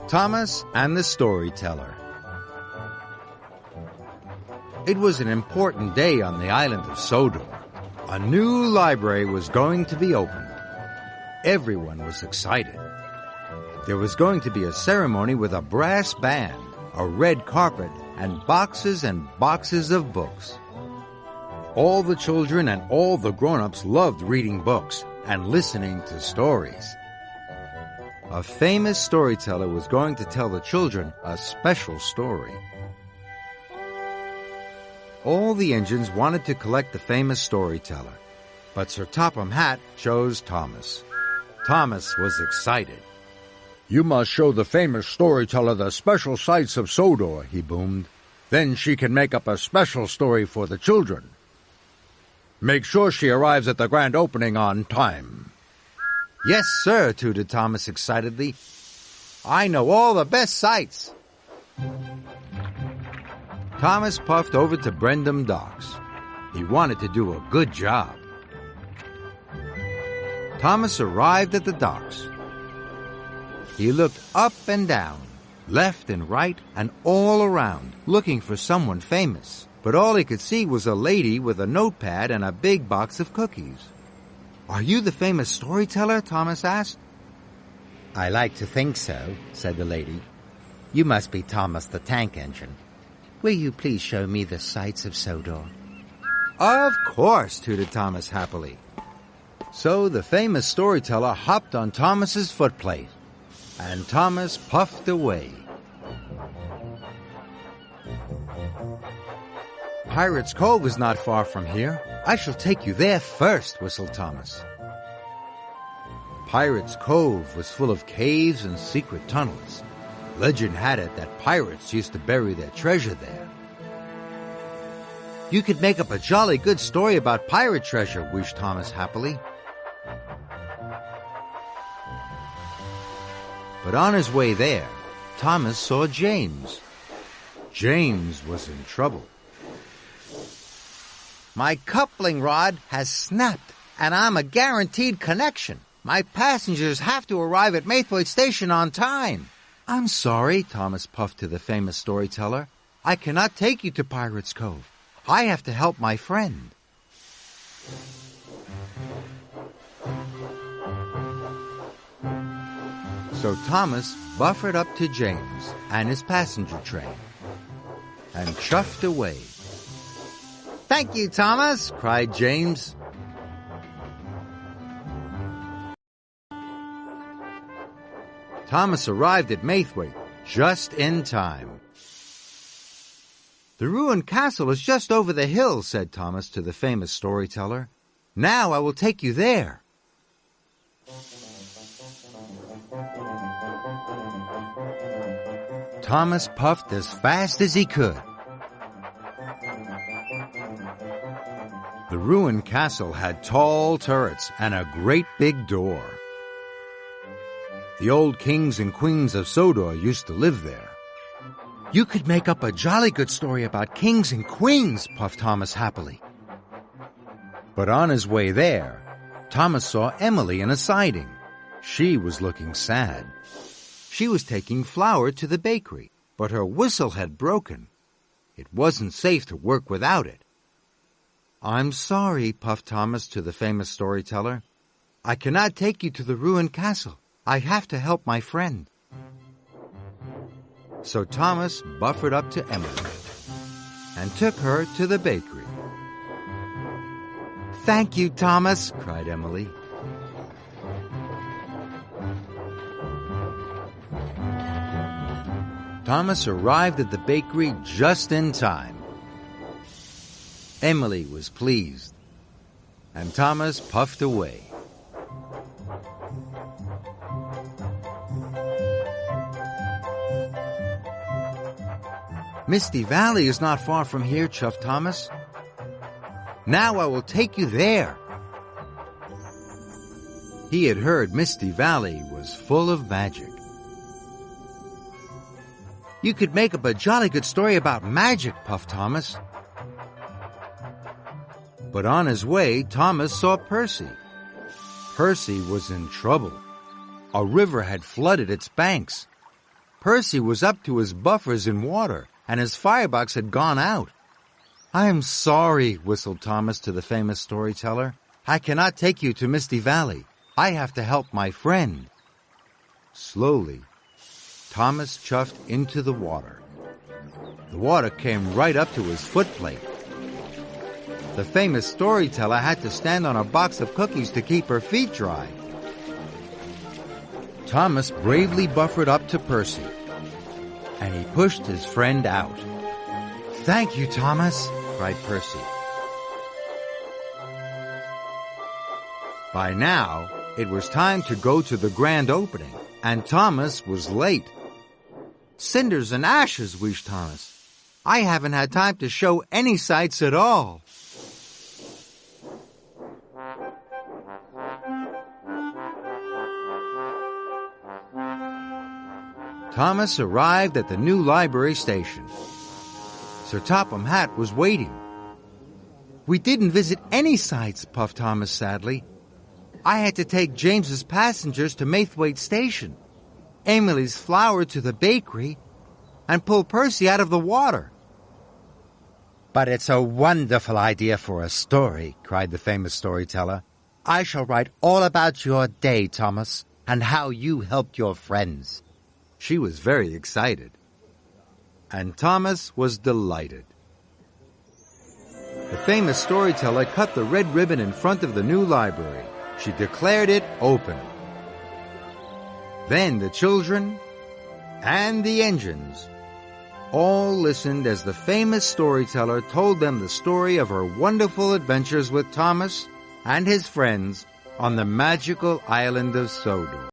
Thomas and the Storyteller. It was an important day on the island of Sodor. A new library was going to be opened. Everyone was excited. There was going to be a ceremony with a brass band, a red carpet, and boxes of books. All the children and all the grown-ups loved reading books and listening to stories. A famous storyteller was going to tell the children a special story. All the engines wanted to collect the famous storyteller, but Sir Topham Hatt chose Thomas. Thomas was excited. "You must show the famous storyteller the special sights of Sodor," he boomed. "Then she can make up a special story for the children. Make sure she arrives at the grand opening on time." "Yes, sir," tooted Thomas excitedly. "I know all the best sights." Thomas puffed over to Brendam Docks. He wanted to do a good job. Thomas arrived at the docks. He looked up and down, left and right, and all around, looking for someone famous. But all he could see was a lady with a notepad and a big box of cookies. "Are you the famous storyteller?" Thomas asked. "I like to think so," said the lady. "You must be Thomas the Tank Engine. Will you please show me the sights of Sodor?" "Of course," tooted Thomas happily. So the famous storyteller hopped on Thomas's footplate, and Thomas puffed away. "Pirate's Cove is not far from here. I shall take you there first," whistled Thomas. Pirate's Cove was full of caves and secret tunnels. Legend had it that pirates used to bury their treasure there. "You could make up a jolly good story about pirate treasure," wished Thomas happily. But on his way there, Thomas saw James. James was in trouble. "My coupling rod has snapped, and I'm a guaranteed connection. My passengers have to arrive at Maithwaite Station on time." "I'm sorry," Thomas puffed to the famous storyteller. "I cannot take you to Pirate's Cove. I have to help my friend." So Thomas buffered up to James and his passenger train and chuffed away. "Thank you, Thomas," cried James. Thomas arrived at Maithwaite just in time. "The ruined castle is just over the hill," said Thomas to the famous storyteller. "Now I will take you there." Thomas puffed as fast as he could. The ruined castle had tall turrets and a great big door. The old kings and queens of Sodor used to live there. "You could make up a jolly good story about kings and queens," puffed Thomas happily. But on his way there, Thomas saw Emily in a siding. She was looking sad. She was taking flour to the bakery, but her whistle had broken. It wasn't safe to work without it. "I'm sorry," puffed Thomas to the famous storyteller. "I cannot take you to the ruined castle. I have to help my friend." So Thomas buffered up to Emily and took her to the bakery. "Thank you, Thomas," cried Emily. Thomas arrived at the bakery just in time. Emily was pleased, and Thomas puffed away. "Misty Valley is not far from here," chuffed Thomas. "Now I will take you there." He had heard Misty Valley was full of magic. "You could make up a jolly good story about magic," puffed Thomas. But on his way, Thomas saw Percy. Percy was in trouble. A river had flooded its banks, Percy was up to his buffers in water, and his firebox had gone out. "I'm sorry," whistled Thomas to the famous storyteller. "I cannot take you to Misty Valley. I have to help my friend." Slowly, Thomas chuffed into the water. The water came right up to his footplate. The famous storyteller had to stand on a box of cookies to keep her feet dry. Thomas bravely buffered up to Percy, and he pushed his friend out. "Thank you, Thomas," cried Percy. By now, it was time to go to the grand opening, and Thomas was late. "Cinders and ashes," wheezed Thomas. "I haven't had time to show any sights at all." Thomas arrived at the new library station. Sir Topham Hatt was waiting. "We didn't visit any sights," puffed Thomas sadly. "I had to take James's passengers to Maithwaite Station, Emily's flour to the bakery, and pull Percy out of the water." "But it's a wonderful idea for a story," cried the famous storyteller. "I shall write all about your day, Thomas, and how you helped your friends." She was very excited, and Thomas was delighted. The famous storyteller cut the red ribbon in front of the new library. She declared it open. Then the children and the engines all listened as the famous storyteller told them the story of her wonderful adventures with Thomas and his friends on the magical island of Sodor.